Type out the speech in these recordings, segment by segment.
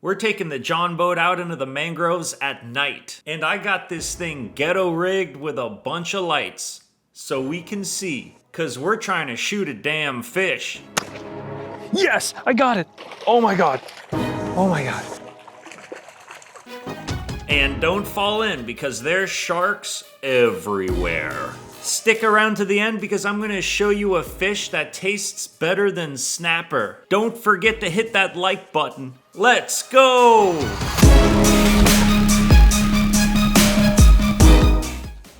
We're taking the Jon Boat out into the mangroves at night. And I got this thing ghetto rigged with a bunch of lights so we can see, cause we're trying to shoot a damn fish. Yes, I got it. Oh my God. Oh my God. And don't fall in because there's sharks everywhere. Stick around to the end because I'm gonna show you a fish that tastes better than snapper. Don't forget to hit that like button. Let's go!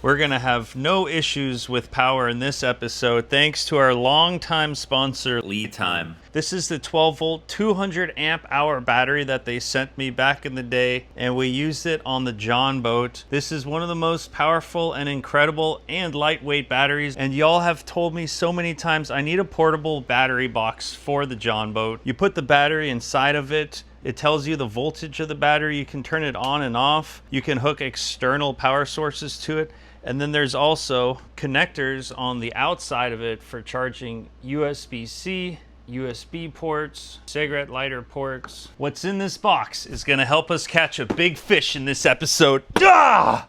We're gonna have no issues with power in this episode thanks to our longtime sponsor, Lead Time. This is the 12 volt, 200 amp hour battery that they sent me back in the day, and we used it on the Jon Boat. This is one of the most powerful and incredible and lightweight batteries, and y'all have told me so many times I need a portable battery box for the Jon Boat. You put the battery inside of it. It tells you the voltage of the battery. You can turn it on and off. You can hook external power sources to it. And then there's also connectors on the outside of it for charging USB-C, USB ports, cigarette lighter ports. What's in this box is gonna help us catch a big fish in this episode. I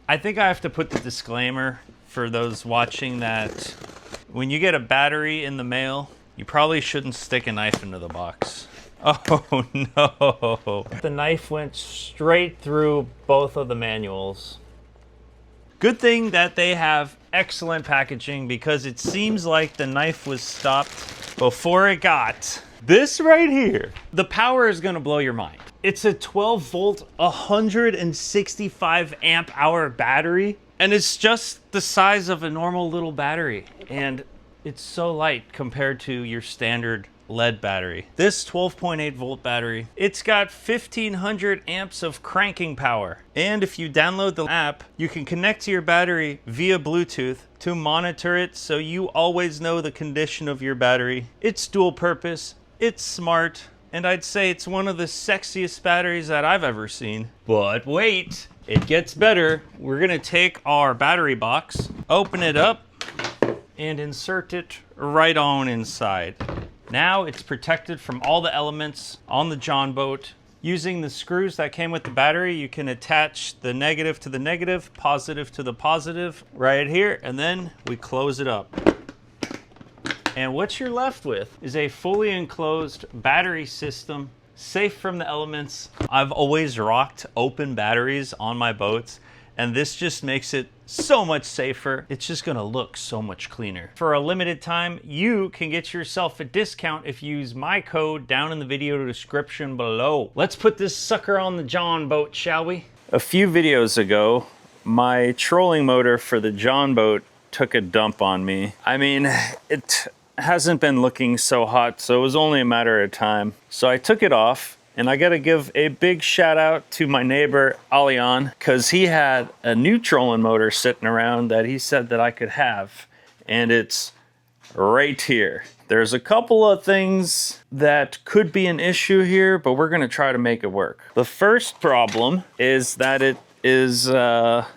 think I have to put the disclaimer for those watching that when you get a battery in the mail, you probably shouldn't stick a knife into the box. Oh no. The knife went straight through both of the manuals. Good thing that they have excellent packaging because it seems like the knife was stopped before it got this right here. The power is gonna blow your mind. It's a 12 volt, 165 amp hour battery, and it's just the size of a normal little battery. And it's so light compared to your standard lead battery. This 12.8 volt battery, it's got 1500 amps of cranking power. And if you download the app, you can connect to your battery via Bluetooth to monitor it so you always know the condition of your battery. It's dual purpose, it's smart, and I'd say it's one of the sexiest batteries that I've ever seen. But wait, it gets better. We're gonna take our battery box, open it up, and insert it right on inside. Now it's protected from all the elements on the Jon Boat. Using the screws that came with the battery, you can attach the negative to the negative, positive to the positive right here, and then we close it up. And what you're left with is a fully enclosed battery system, safe from the elements. I've always rocked open batteries on my boats, and this just makes it so much safer. It's just gonna look so much cleaner. For a limited time, you can get yourself a discount if you use my code down in the video description below. Let's put this sucker on the Jon Boat, shall we? A few videos ago, my trolling motor for the Jon Boat took a dump on me. I mean, it hasn't been looking so hot, so it was only a matter of time. So I took it off. And I gotta give a big shout out to my neighbor, Alian, because he had a new trolling motor sitting around that he said that I could have. And it's right here. There's a couple of things that could be an issue here, but we're gonna try to make it work. The first problem is that it is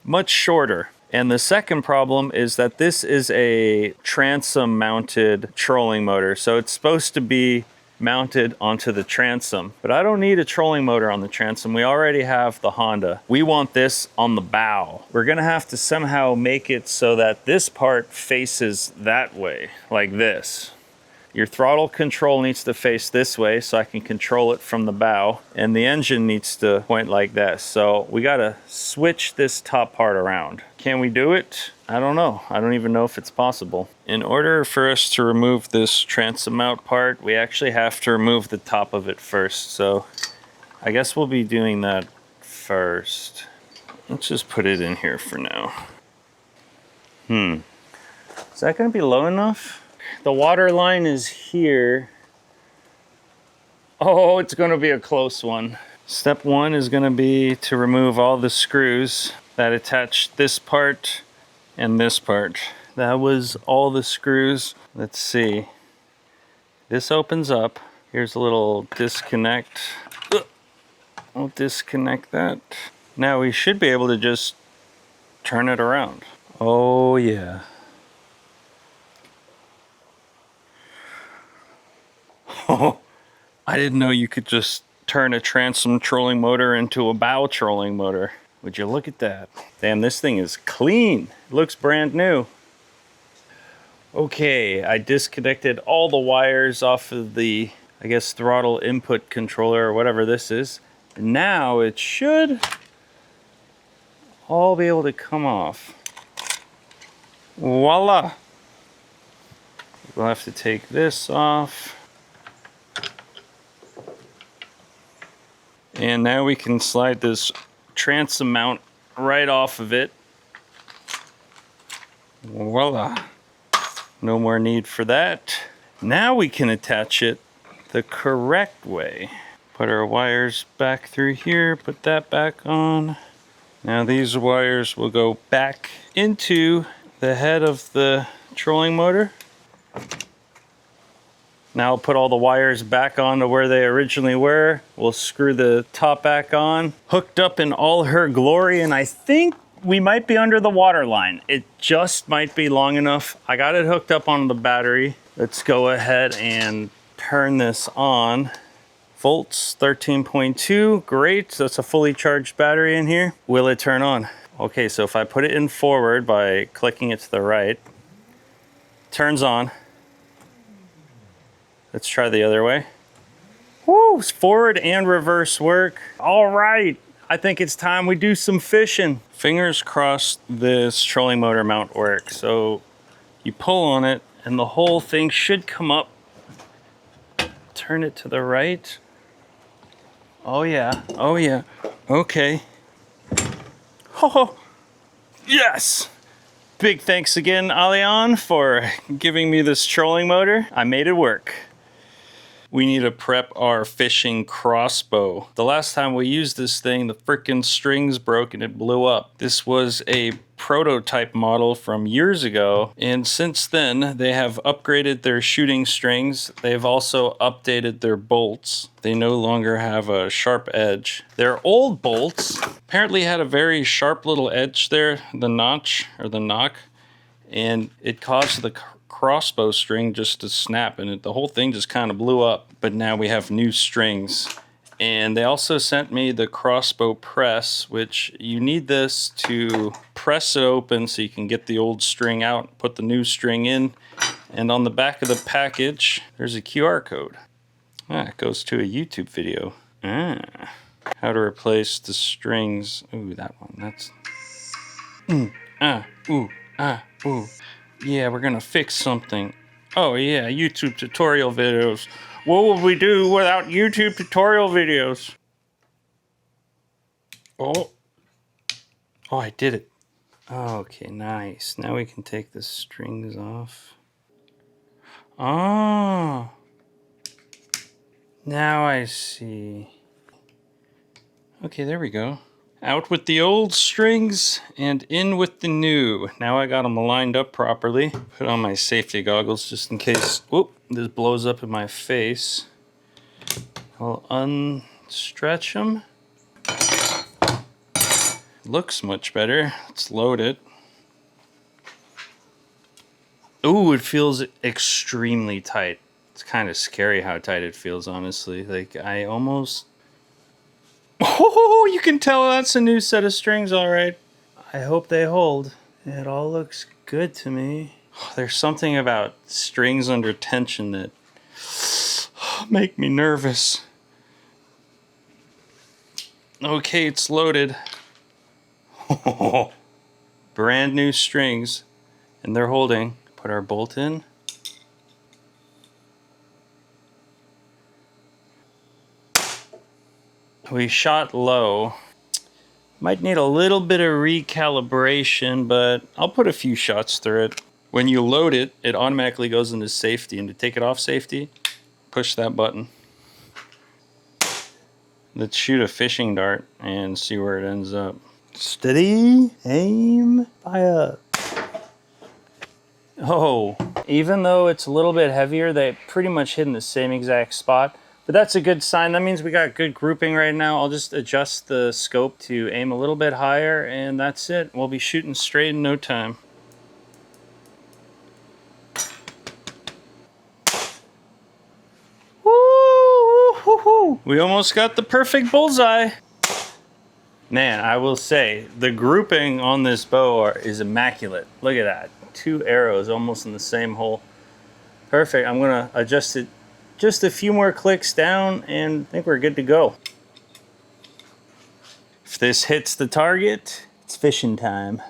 much shorter. And the second problem is that this is a transom mounted trolling motor. So it's supposed to be mounted onto the transom, but I don't need a trolling motor on the transom. We already have the Honda. We want this on the bow. We're gonna have to somehow make it so that this part faces that way, like this. Your throttle control needs to face this way so I can control it from the bow, and the engine needs to point like this. So we gotta switch this top part around. Can we do it? I don't know. I don't even know if it's possible. In order for us to remove this transom mount part, we actually have to remove the top of it first. So I guess we'll be doing that first. Let's just put it in here for now. Is that gonna be low enough? The water line is here. Oh, it's gonna be a close one. Step one is gonna be to remove all the screws that attach this part and this part. That was all the screws. Let's see. This opens up. Here's a little disconnect. I'll disconnect that. Now we should be able to just turn it around. Oh yeah. Oh, I didn't know you could just turn a transom trolling motor into a bow trolling motor. Would you look at that? Damn, this thing is clean. It looks brand new. Okay, I disconnected all the wires off of the, I guess, throttle input controller or whatever this is. Now it should all be able to come off. Voila! We'll have to take this off. And now we can slide this transom mount right off of it. Voila! No more need for that. Now we can attach it the correct way. Put our wires back through here, put that back on. Now these wires will go back into the head of the trolling motor. Now I'll put all the wires back on to where they originally were. We'll screw the top back on. Hooked up in all her glory, and I think we might be under the water line. It just might be long enough. I got it hooked up on the battery. Let's go ahead and turn this on. Volts 13.2, great. So that's a fully charged battery in here. Will it turn on? Okay, so if I put it in forward by clicking it to the right, turns on. Let's try the other way. Woo, forward and reverse work. All right, I think it's time we do some fishing. Fingers crossed this trolling motor mount works. So you pull on it and the whole thing should come up. Turn it to the right. Oh yeah, oh yeah, okay. Oh, yes! Big thanks again, Alion, for giving me this trolling motor. I made it work. We need to prep our fishing crossbow. The last time we used this thing, the frickin' strings broke and it blew up. This was a prototype model from years ago, and since then they have upgraded their shooting strings. They've also updated their bolts. They no longer have a sharp edge. Their old bolts apparently had a very sharp little edge there, the notch or the knock, and it caused the crossbow string just to snap, and the whole thing just kind of blew up. But now we have new strings. And they also sent me the crossbow press, which you need this to press it open so you can get the old string out, put the new string in. And on the back of the package, there's a QR code. It goes to a YouTube video. How to replace the strings. Ooh, that one. That's... ooh. Yeah, we're gonna fix something. Oh yeah, YouTube tutorial videos. What would we do without YouTube tutorial videos? Oh, I did it. Okay, nice. Now we can take the strings off. Oh, now I see. Okay, there we go. Out with the old strings and in with the new. Now I got them lined up properly. Put on my safety goggles just in case, whoop, this blows up in my face. I'll unstretch them. Looks much better. Let's load it. Ooh, it feels extremely tight. It's kind of scary how tight it feels, honestly. Like, I almost... Oh, you can tell that's a new set of strings, all right. I hope they hold. It all looks good to me. There's something about strings under tension that make me nervous. Okay, it's loaded. Brand new strings, and they're holding. Put our bolt in. We shot low. Might need a little bit of recalibration, but I'll put a few shots through it. When you load it, it automatically goes into safety, and to take it off safety, push that button. Let's shoot a fishing dart and see where it ends up. Steady, aim, fire. Oh, even though it's a little bit heavier, they pretty much hit in the same exact spot. But that's a good sign. That means we got good grouping right now. I'll just adjust the scope to aim a little bit higher, and that's it. We'll be shooting straight in no time. Woo! We almost got the perfect bullseye. Man, I will say, the grouping on this bow is immaculate. Look at that. 2 arrows almost in the same hole. Perfect. I'm gonna adjust it just a few more clicks down and I think we're good to go. If this hits the target, it's fishing time.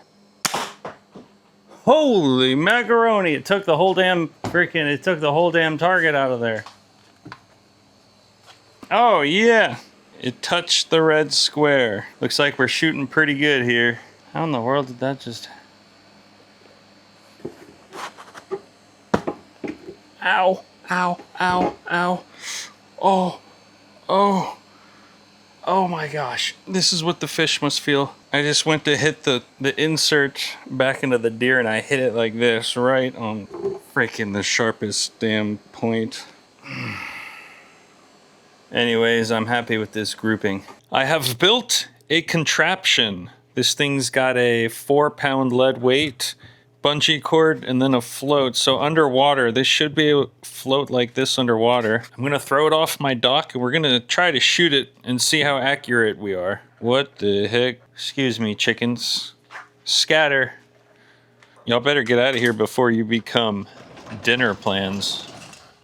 Holy macaroni! It took the whole damn target out of there. Oh yeah! It touched the red square. Looks like we're shooting pretty good here. How in the world did that just... Ow, ow, ow, ow. Oh, oh, oh my gosh. This is what the fish must feel. I just went to hit the insert back into the deer and I hit it like this, right on freaking the sharpest damn point. Anyways, I'm happy with this grouping. I have built a contraption. This thing's got a 4-pound lead weight, bungee cord, and then a float. So underwater, this should be a float like this underwater. I'm gonna throw it off my dock and we're gonna try to shoot it and see how accurate we are. What the heck? Excuse me, chickens. Scatter. Y'all better get out of here before you become dinner plans.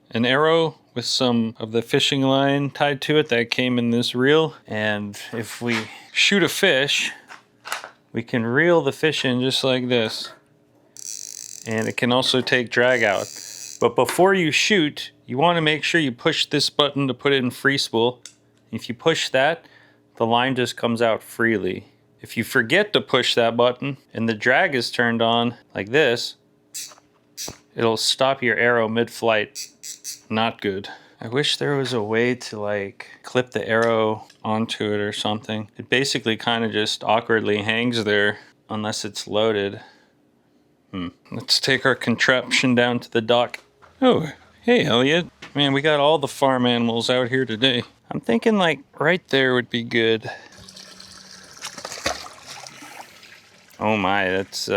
An arrow with some of the fishing line tied to it that came in this reel. And if we shoot a fish, we can reel the fish in just like this. And it can also take drag out. But before you shoot, you want to make sure you push this button to put it in free spool. If you push that, the line just comes out freely. If you forget to push that button and the drag is turned on like this, it'll stop your arrow mid-flight. Not good. I wish there was a way to like clip the arrow onto it or something. It basically kind of just awkwardly hangs there unless it's loaded. Let's take our contraption down to the dock. Oh, hey Elliot. Man, we got all the farm animals out here today. I'm thinking like right there would be good. Oh my, that's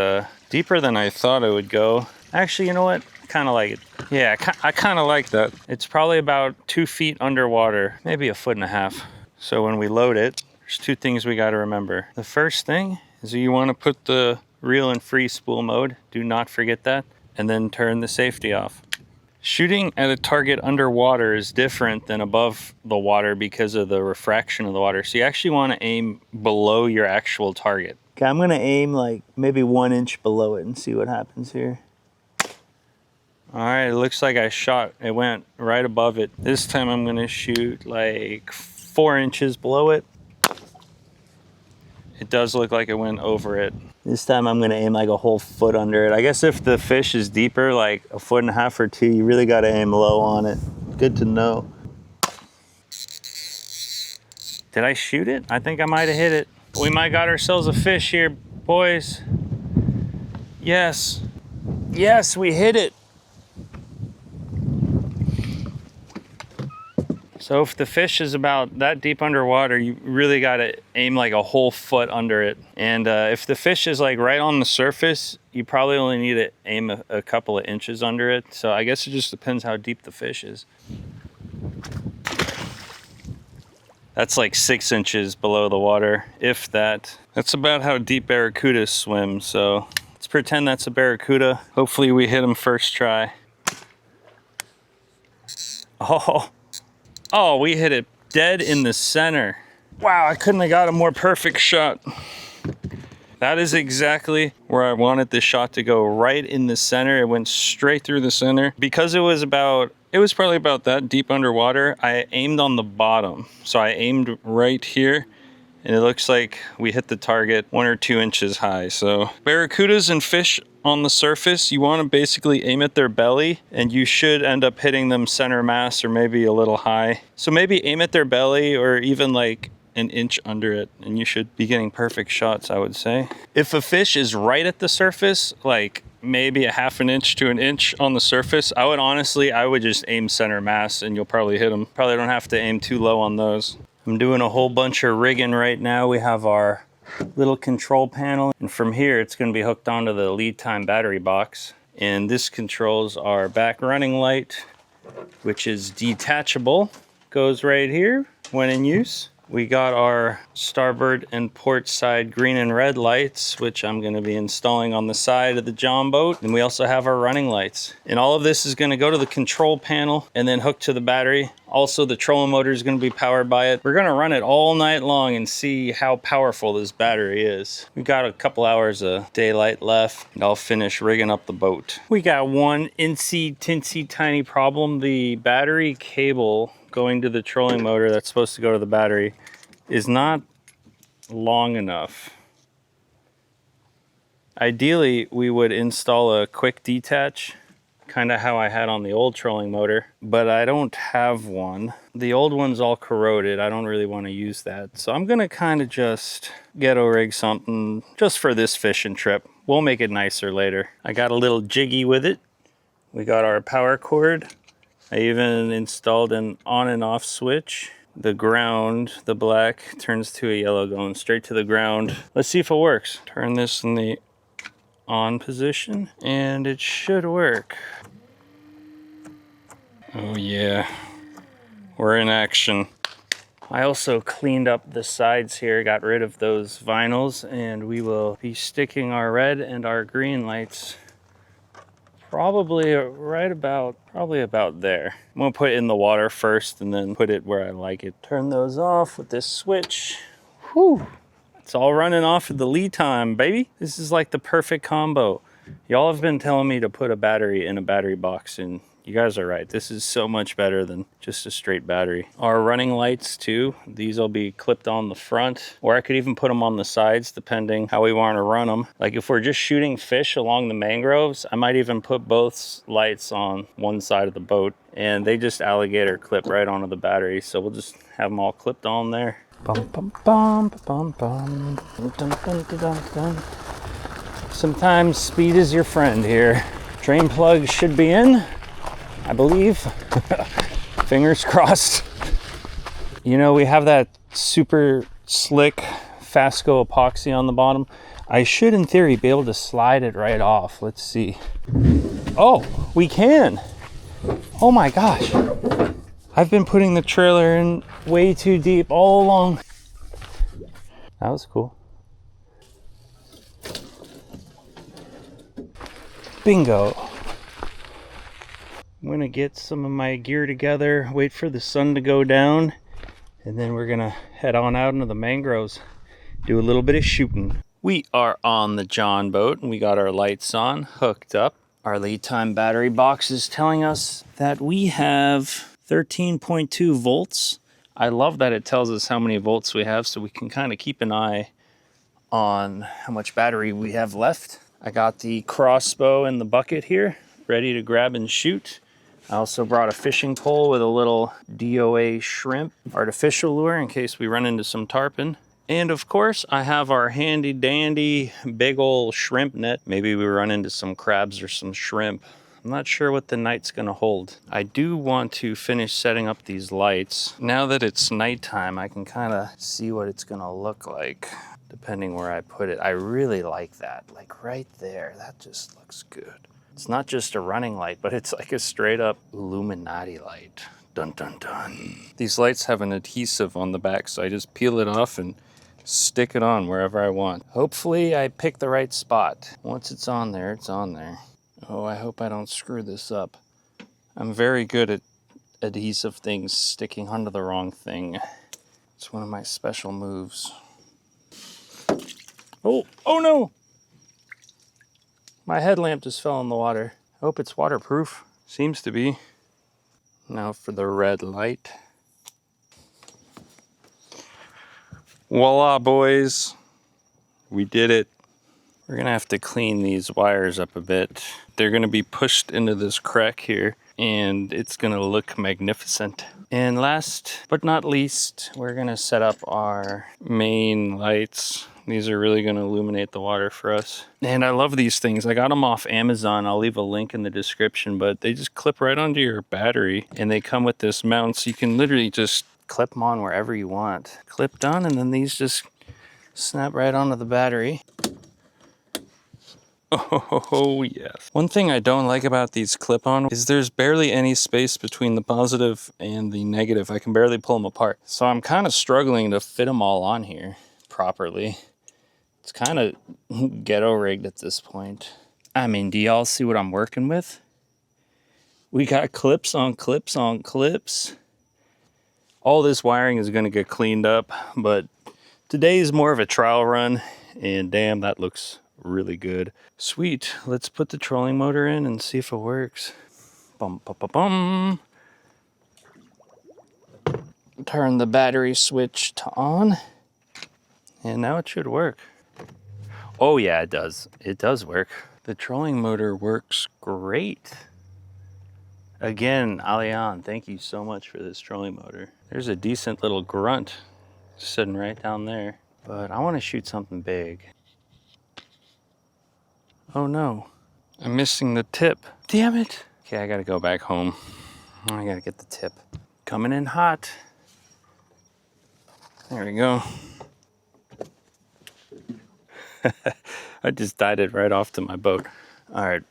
deeper than I thought it would go. Actually, you know what? I kind of like it. Yeah, I kind of like that. It's probably about 2 feet underwater, maybe 1.5 feet. So when we load it, there's 2 things we got to remember. The first thing is you want to put the reel in free spool mode. Do not forget that. And then turn the safety off. Shooting at a target underwater is different than above the water because of the refraction of the water. So you actually want to aim below your actual target. Okay, I'm going to aim like maybe 1 inch below it and see what happens here. All right, it looks like I shot. It went right above it. This time I'm gonna shoot like 4 inches below it. It does look like it went over it. This time I'm gonna aim like a whole foot under it. I guess if the fish is deeper, like 1.5 feet or 2, you really gotta aim low on it. Good to know. Did I shoot it? I think I might have hit it. We might got ourselves a fish here, boys. Yes. Yes, we hit it. So if the fish is about that deep underwater, you really got to aim like a whole foot under it. And if the fish is like right on the surface, you probably only need to aim a couple of inches under it. So I guess it just depends how deep the fish is. That's like 6 inches below the water, if that. That's about how deep barracudas swim. So let's pretend that's a barracuda. Hopefully we hit him first try. Oh, we hit it dead in the center. Wow, I couldn't have got a more perfect shot. That is exactly where I wanted the shot to go, right in the center. It went straight through the center. Because it was probably about that deep underwater, I aimed on the bottom. So I aimed right here, and it looks like we hit the target 1 or 2 inches high. So barracudas and fish on the surface, you want to basically aim at their belly, and you should end up hitting them center mass or maybe a little high. So maybe aim at their belly or even like an inch under it, and you should be getting perfect shots, I would say. If a fish is right at the surface, like maybe 1/2 inch to 1 inch on the surface, I would just aim center mass and you'll probably hit them. Probably don't have to aim too low on those. I'm doing a whole bunch of rigging right now. We have our little control panel, and from here it's going to be hooked onto the lead time battery box, and this controls our back running light, which is detachable. goes right here when in use. We got our starboard and port side green and red lights, which I'm going to be installing on the side of the Jon Boat. And we also have our running lights. And all of this is going to go to the control panel and then hook to the battery. Also, the trolling motor is going to be powered by it. We're going to run it all night long and see how powerful this battery is. We got a couple hours of daylight left, and I'll finish rigging up the boat. We got one teensy tiny problem. The battery cable going to the trolling motor that's supposed to go to the battery is not long enough. Ideally, we would install a quick detach, kind of how I had on the old trolling motor, but I don't have one. The old one's all corroded. I don't really want to use that. So I'm gonna kind of just ghetto rig something just for this fishing trip. We'll make it nicer later. I got a little jiggy with it. We got our power cord. I even installed an on and off switch. The ground, the black, turns to a yellow going straight to the ground. Let's see if it works. Turn this in the on position and it should work. Oh yeah, we're in action. I also cleaned up the sides here, got rid of those vinyls, and we will be sticking our red and our green lights probably about there. I'm gonna put it in the water first and then put it where I like it. Turn those off with this switch. Whew, it's all running off of the lead time, baby. This is like the perfect combo. Y'all have been telling me to put a battery in a battery box, and you guys are right. This is so much better than just a straight battery. Our running lights too, these will be clipped on the front, or I could even put them on the sides depending how we want to run them. Like if we're just shooting fish along the mangroves, I might even put both lights on one side of the boat, and they just alligator clip right onto the battery. So we'll just have them all clipped on there. Bum, bum, bum, bum, bum. Dun, dun, dun, dun, dun. Sometimes speed is your friend here. Drain plug should be in, I believe. Fingers crossed. You know, we have that super slick Fasco epoxy on the bottom. I should, in theory, be able to slide it right off. Let's see. Oh, we can. Oh my gosh. I've been putting the trailer in way too deep all along. That was cool. Bingo. I'm gonna get some of my gear together, wait for the sun to go down, and then we're gonna head on out into the mangroves, do a little bit of shooting. We are on the Jon Boat and we got our lights on, hooked up. Our lead time battery box is telling us that we have 13.2 volts. I love that it tells us how many volts we have so we can kind of keep an eye on how much battery we have left. I got the Crossbow in the bucket here, ready to grab and shoot. I also brought a fishing pole with a little DOA shrimp artificial lure in case we run into some tarpon. And of course, I have our handy dandy big old shrimp net. Maybe we run into some crabs or some shrimp. I'm not sure what the night's gonna hold. I do want to finish setting up these lights. Now that it's nighttime, I can kind of see what it's gonna look like depending where I put it. I really like that, like right there. That just looks good. It's not just a running light, but it's like a straight up Illuminati light. Dun, dun, dun. These lights have an adhesive on the back, so I just peel it off and stick it on wherever I want. Hopefully I pick the right spot. Once it's on there, it's on there. Oh, I hope I don't screw this up. I'm very good at adhesive things sticking onto the wrong thing. It's one of my special moves. Oh no! My headlamp just fell in the water. I hope it's waterproof. Seems to be. Now for the red light. Voila, boys. We did it. We're gonna have to clean these wires up a bit. They're gonna be pushed into this crack here, and it's gonna look magnificent. And last but not least, we're gonna set up our main lights. These are really gonna illuminate the water for us. And I love these things. I got them off Amazon. I'll leave a link in the description, but they just clip right onto your battery, and they come with this mount, so you can literally just clip them on wherever you want. Clipped on, and then these just snap right onto the battery. Oh, yes. One thing I don't like about these clip-on is there's barely any space between the positive and the negative. I can barely pull them apart. So I'm kind of struggling to fit them all on here properly. It's kind of ghetto rigged at this point. I mean, do y'all see what I'm working with? We got clips on clips on clips. All this wiring is going to get cleaned up, but today is more of a trial run, and damn, that looks really good. Sweet, let's put the trolling motor in and see if it works. Bum, bum, bum, bum. Turn the battery switch to on, and now it should work. Oh yeah, it does. It does work. The trolling motor works great. Again, Alian, thank you so much for this trolling motor. There's a decent little grunt sitting right down there, but I want to shoot something big. Oh no, I'm missing the tip. Damn it. Okay, I gotta go back home. I gotta get the tip. Coming in hot. There we go. I just dyed it right off to my boat. All right,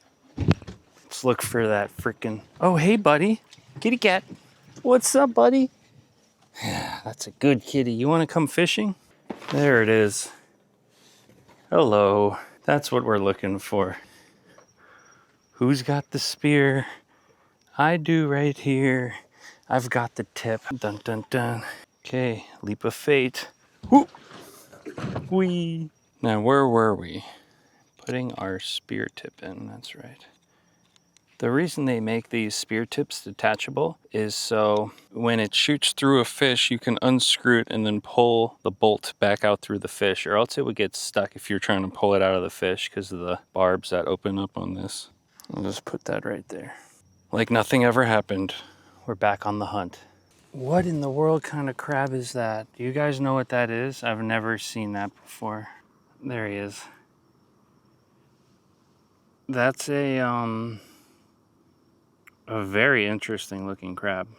let's look for that frickin'. Oh, hey, buddy. Kitty cat. What's up, buddy? Yeah, that's a good kitty. You want to come fishing? There it is. Hello. That's what we're looking for. Who's got the spear? I do right here. I've got the tip. Dun, dun, dun. Okay, leap of fate. Whoop. Whee. Now, where were we? Putting our spear tip in, that's right. The reason they make these spear tips detachable is so when it shoots through a fish, you can unscrew it and then pull the bolt back out through the fish, or else it would get stuck if you're trying to pull it out of the fish because of the barbs that open up on this. I'll just put that right there. Like nothing ever happened. We're back on the hunt. What in the world kind of crab is that? Do you guys know what that is? I've never seen that before. There he is. That's a very interesting looking crab.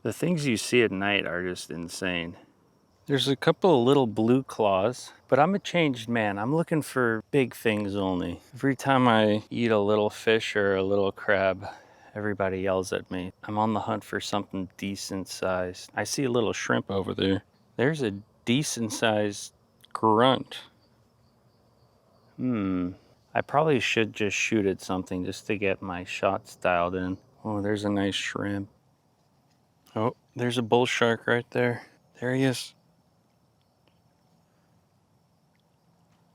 The things you see at night are just insane. There's a couple of little blue claws, but I'm a changed man. I'm looking for big things only. Every time I eat a little fish or a little crab, everybody yells at me. I'm on the hunt for something decent sized. I see a little shrimp over there. There's a decent sized grunt. I probably should just shoot at something just to get my shots dialed in. Oh, there's a nice shrimp. Oh, there's a bull shark right there. There he is.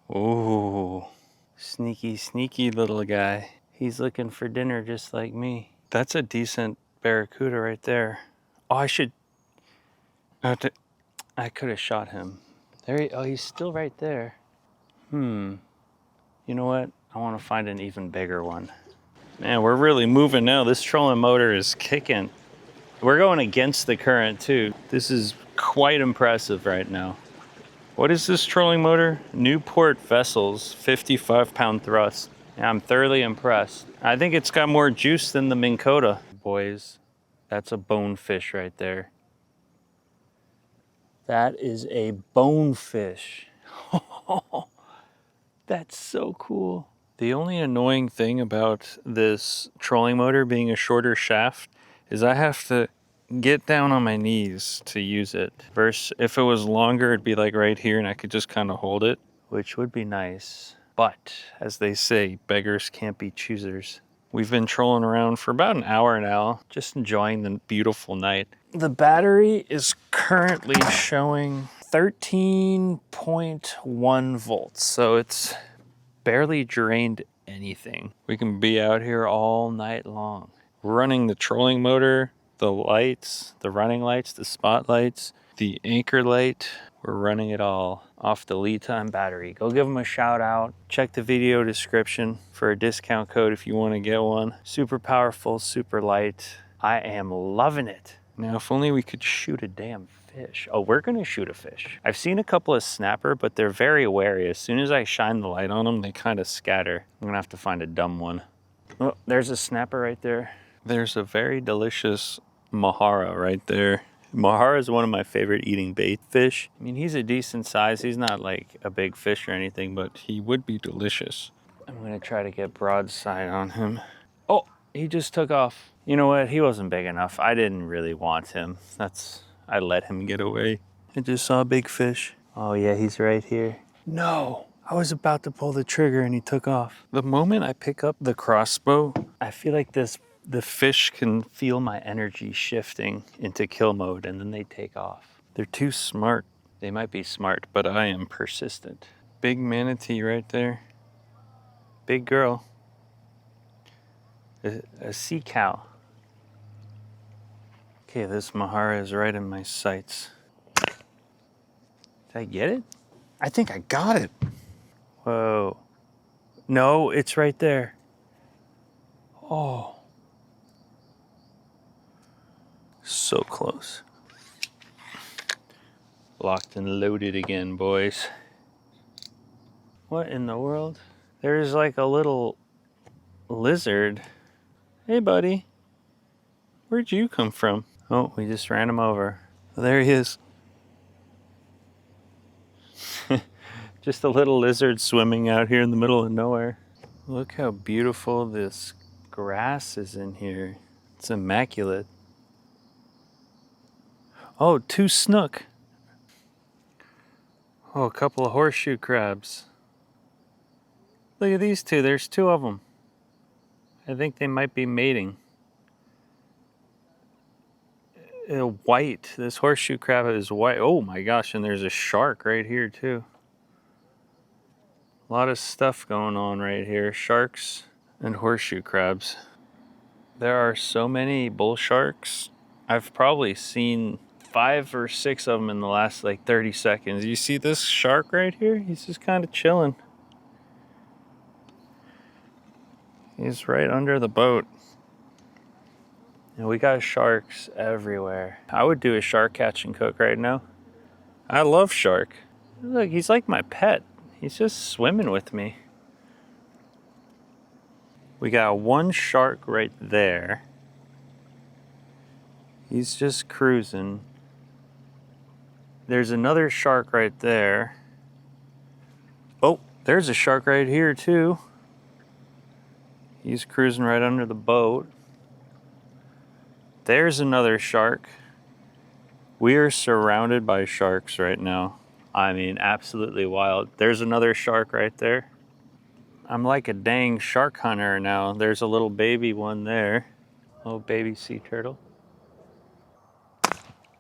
Oh, sneaky, sneaky little guy. He's looking for dinner just like me. That's a decent barracuda right there. Oh, I could have shot him. Oh, he's still right there. You know what? I want to find an even bigger one. Man, we're really moving now. This trolling motor is kicking. We're going against the current too. This is quite impressive right now. What is this trolling motor? Newport Vessels, 55-pound thrust. Yeah, I'm thoroughly impressed. I think it's got more juice than the Minn Kota. Boys, that's a bonefish right there. That is a bonefish. That's so cool. The only annoying thing about this trolling motor being a shorter shaft is I have to get down on my knees to use it. Versus if it was longer, it'd be like right here and I could just kind of hold it, which would be nice. But as they say, beggars can't be choosers. We've been trolling around for about an hour now, just enjoying the beautiful night. The battery is currently showing 13.1 volts, so it's barely drained anything. We can be out here all night long. Running the trolling motor, the lights, the running lights, the spotlights, the anchor light. We're running it all off the lead time battery. Go give them a shout out. Check the video description for a discount code if you want to get one. Super powerful, super light. I am loving it. Now, if only we could shoot a damn fish. Oh, we're gonna shoot a fish. I've seen a couple of snapper, but they're very wary. As soon as I shine the light on them, they kind of scatter. I'm gonna have to find a dumb one. Oh, there's a snapper right there. There's a very delicious mojarra right there. Mojarra is one of my favorite eating bait fish. I mean, he's a decent size. He's not like a big fish or anything, but he would be delicious. I'm gonna try to get broadside on him. Oh, he just took off. You know what? He wasn't big enough. I didn't really want him. I let him get away. I just saw a big fish. Oh yeah, he's right here. No, I was about to pull the trigger and he took off. The moment I pick up the crossbow, I feel like the fish can feel my energy shifting into kill mode and then they take off. They're too smart. They might be smart, but I am persistent. Big manatee right there. Big girl. A sea cow. Okay, this mojarra is right in my sights. Did I get it? I think I got it. Whoa. No, it's right there. Oh. So close. Locked and loaded again, boys. What in the world? There's like a little lizard. Hey, buddy. Where'd you come from? Oh, we just ran him over. Oh, there he is. Just a little lizard swimming out here in the middle of nowhere. Look how beautiful this grass is in here. It's immaculate. Oh, 2 snook. Oh, a couple of horseshoe crabs. Look at these 2. There's 2 of them. I think they might be mating. White. This horseshoe crab is white. Oh my gosh, and there's a shark right here too. A lot of stuff going on right here. Sharks and horseshoe crabs. There are so many bull sharks. I've probably seen 5 or 6 of them in the last like 30 seconds. You see this shark right here? He's just kind of chilling. He's right under the boat. And we got sharks everywhere. I would do a shark catch and cook right now. I love shark. Look, he's like my pet. He's just swimming with me. We got 1 shark right there. He's just cruising. There's another shark right there. Oh, there's a shark right here too. He's cruising right under the boat. There's another shark. We are surrounded by sharks right now. I mean, absolutely wild. There's another shark right there. I'm like a dang shark hunter now. There's a little baby one there. Little baby sea turtle.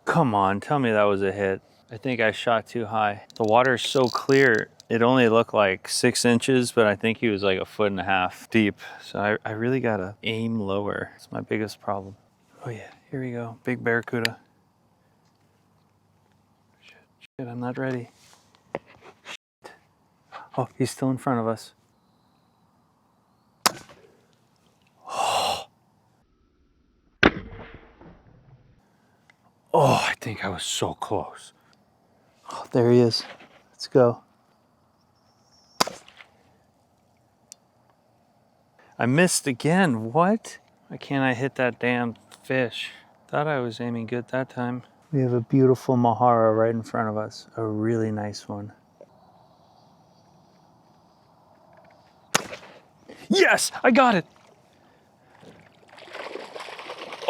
Come on, tell me that was a hit. I think I shot too high. The water's so clear, it only looked like 6 inches, but I think he was like 1.5 feet deep. So I really gotta aim lower. It's my biggest problem. Oh yeah, here we go. Big barracuda. Shit, I'm not ready. Shit. Oh, he's still in front of us. Oh, I think I was so close. Oh, there he is. Let's go. I missed again. What? Why can't I hit that damn fish? Thought I was aiming good that time. We have a beautiful mojarra right in front of us. A really nice one. Yes, I got it.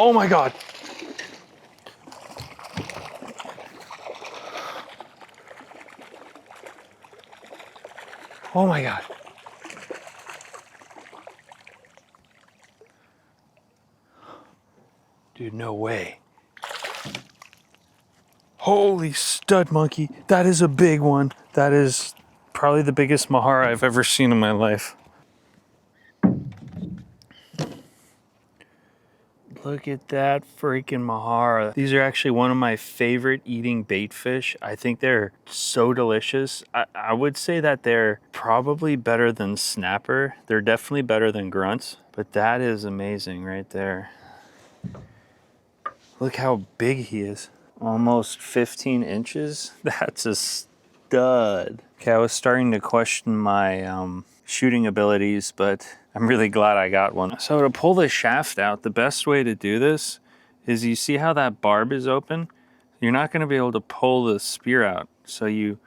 Oh my God. Oh my God. Dude, no way. Holy stud monkey. That is a big one. That is probably the biggest mojarra I've ever seen in my life. Look at that freaking mojarra. These are actually one of my favorite eating bait fish. I think they're so delicious. I would say that they're probably better than snapper. They're definitely better than grunts, but that is amazing right there. Look how big he is. Almost 15 inches. That's a stud. Okay, I was starting to question my shooting abilities, but I'm really glad I got one. So to pull the shaft out, the best way to do this is, you see how that barb is open? You're not gonna be able to pull the spear out. So you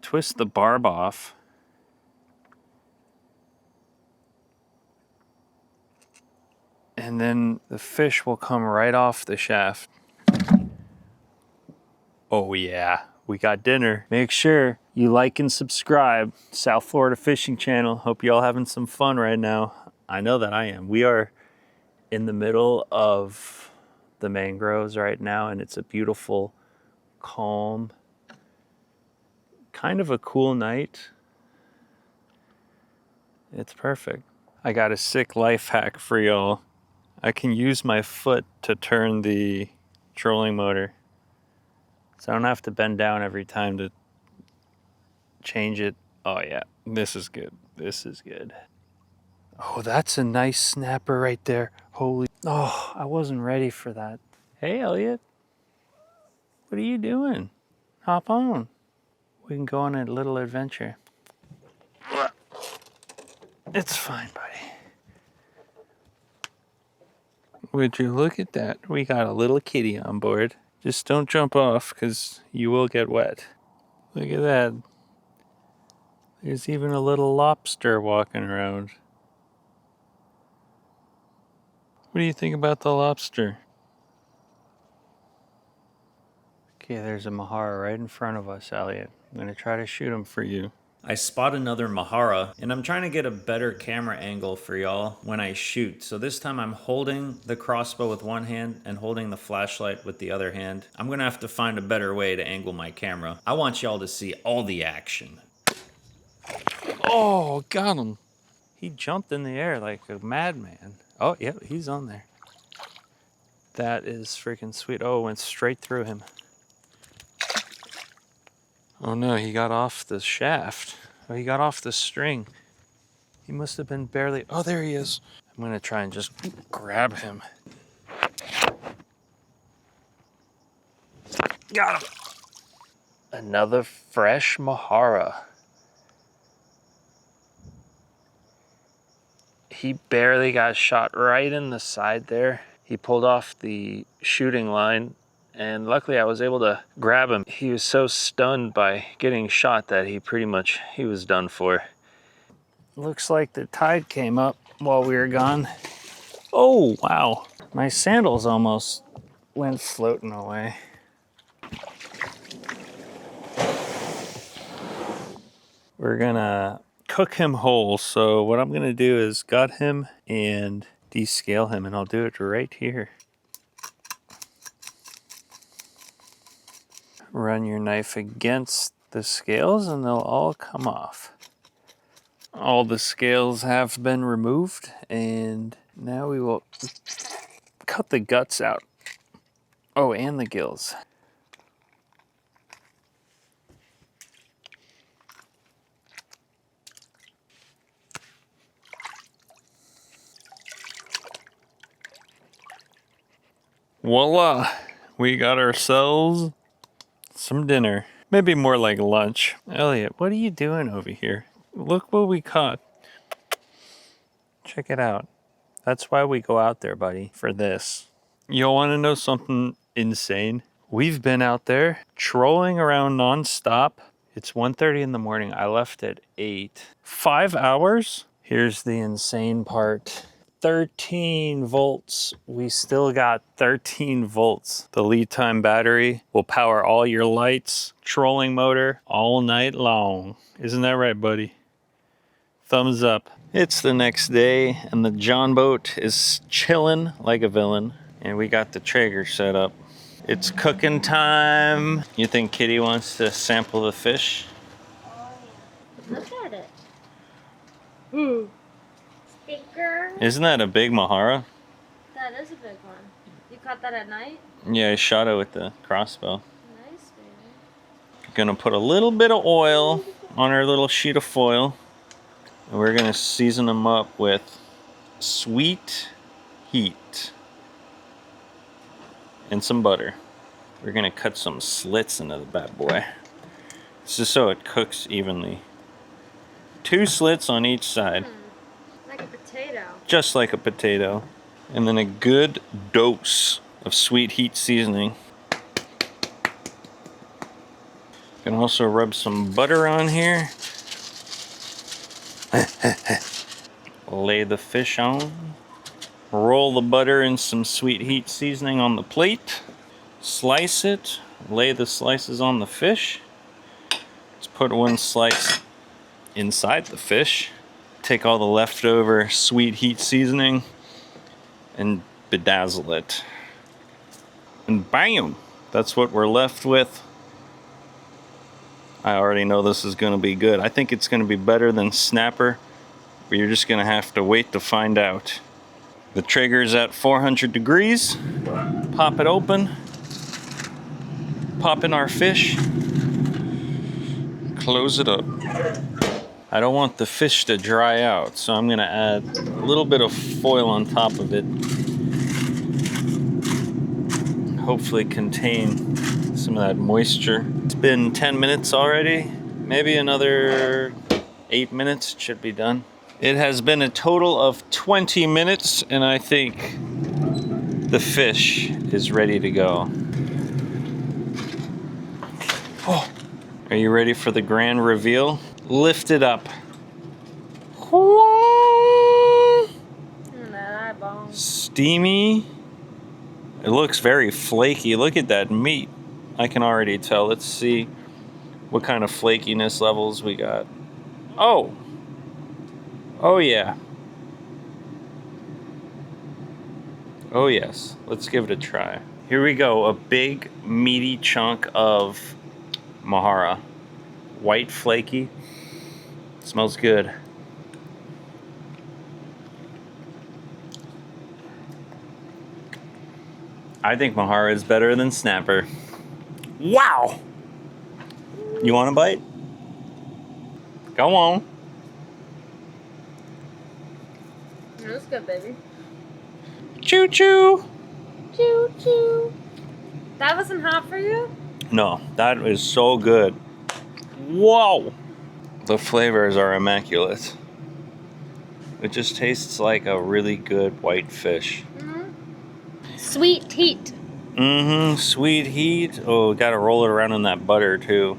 twist the barb off and then the fish will come right off the shaft. Oh yeah, we got dinner. Make sure you like and subscribe. South Florida Fishing Channel. Hope you all having some fun right now. I know that I am. We are in the middle of the mangroves right now, and it's a beautiful, calm, kind of a cool night. It's perfect. I got a sick life hack for y'all. I can use my foot to turn the trolling motor, so I don't have to bend down every time to change it. Oh yeah, this is good. This is good. Oh, that's a nice snapper right there. Holy, oh, I wasn't ready for that. Hey, Elliot. What are you doing? Hop on. We can go on a little adventure. It's fine, buddy. Would you look at that? We got a little kitty on board. Just don't jump off, because you will get wet. Look at that. There's even a little lobster walking around. What do you think about the lobster? Okay, there's a mojarra right in front of us, Elliot. I'm gonna try to shoot him for you. I spot another mojarra, and I'm trying to get a better camera angle for y'all when I shoot. So this time I'm holding the crossbow with one hand and holding the flashlight with the other hand. I'm gonna have to find a better way to angle my camera. I want y'all to see all the action. Oh, got him. He jumped in the air like a madman. Oh, yeah, he's on there. That is freaking sweet. Oh, it went straight through him. Oh no, he got off the shaft. Oh, he got off the string. He must have been barely... Oh, there he is. I'm gonna try and just grab him. Got him. Another fresh mojarra. He barely got shot right in the side there. He pulled off the shooting line, and luckily I was able to grab him. He was so stunned by getting shot that he was done for. Looks like the tide came up while we were gone. Oh, wow. My sandals almost went floating away. We're gonna cook him whole. So what I'm gonna do is gut him and descale him, and I'll do it right here. Run your knife against the scales and they'll all come off. All the scales have been removed, and now we will cut the guts out. Oh, and the gills. Voila! We got ourselves some dinner. Maybe more like lunch. Elliot, what are you doing over here? Look what we caught. Check it out. That's why we go out there, buddy, for this. You want to know something insane? We've been out there trolling around nonstop. It's 1:30 in the morning. I left at 8. 5 hours? Here's the insane part. 13 volts. We still got 13 volts. The lead time battery will power all your lights, trolling motor, all night long. Isn't that right, buddy? Thumbs up. It's the next day, and the Jon Boat is chilling like a villain, and we got the Traeger set up. It's cooking time. You think Kitty wants to sample the fish? Look at it. Ooh. Stinker. Isn't that a big mojarra? That is a big one. You caught that at night? Yeah, I shot it with the crossbow. Nice, baby. Gonna put a little bit of oil on our little sheet of foil, and we're gonna season them up with sweet heat and some butter. We're gonna cut some slits into the bad boy. This is so it cooks evenly. 2 slits on each side. Like a potato. Just like a potato. And then a good dose of sweet heat seasoning. You can also rub some butter on here. Lay the fish on. Roll the butter in some sweet heat seasoning on the plate. Slice it. Lay the slices on the fish. Let's put one slice inside the fish. Take all the leftover sweet heat seasoning and bedazzle it. And bam! That's what we're left with. I already know this is going to be good. I think it's going to be better than snapper, but you're just going to have to wait to find out. The trigger's at 400 degrees. Pop it open. Pop in our fish. Close it up. I don't want the fish to dry out, so I'm going to add a little bit of foil on top of it. Hopefully contain some of that moisture. It's been 10 minutes already. Maybe another 8 minutes should be done. It has been a total of 20 minutes, and I think the fish is ready to go. Oh, are you ready for the grand reveal? Lift it up. Steamy. It looks very flaky. Look at that meat. I can already tell. Let's see what kind of flakiness levels we got. Oh. Oh yeah. Oh yes. Let's give it a try. Here we go. A big meaty chunk of mojarra. White flaky. Smells good. I think mojarra is better than snapper. Wow! You want a bite? Go on. That's good, baby. Choo choo! Choo choo. That wasn't hot for you? No, that is so good. Whoa! The flavors are immaculate. It just tastes like a really good white fish. Sweet heat. Sweet heat. Oh, gotta roll it around in that butter too.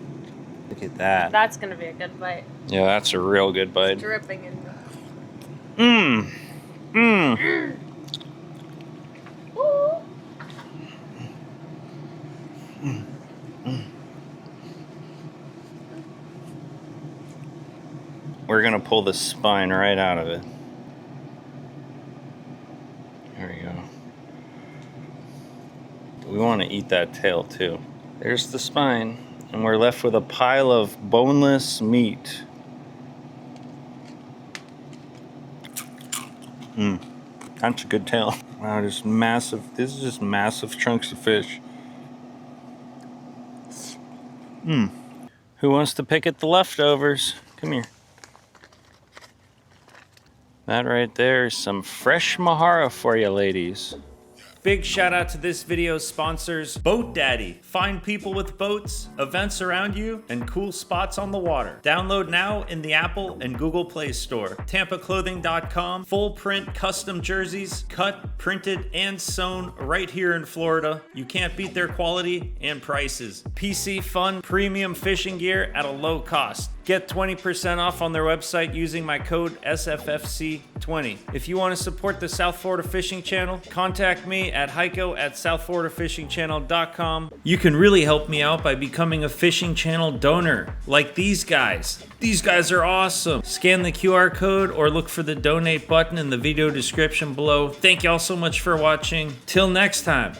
Look at that. That's gonna be a good bite. Yeah, that's a real good bite. Dripping in. We're gonna pull the spine right out of it. There we go. We want to eat that tail too. There's the spine, and we're left with a pile of boneless meat. That's a good tail. Wow, just massive. This is just massive chunks of fish. Who wants to pick at the leftovers? Come here. That right there is some fresh mojarra for you, ladies. Big shout out to this video's sponsors, Boat Daddy. Find people with boats, events around you, and cool spots on the water. Download now in the Apple and Google Play Store. TampaClothing.com, full print custom jerseys, cut, printed, and sewn right here in Florida. You can't beat their quality and prices. PC Fun premium fishing gear at a low cost. Get 20% off on their website using my code SFFC20. If you want to support the South Florida Fishing Channel, contact me at Heiko at southfloridafishingchannel.com. You can really help me out by becoming a Fishing Channel donor, like these guys. These guys are awesome. Scan the QR code or look for the donate button in the video description below. Thank y'all so much for watching. Till next time.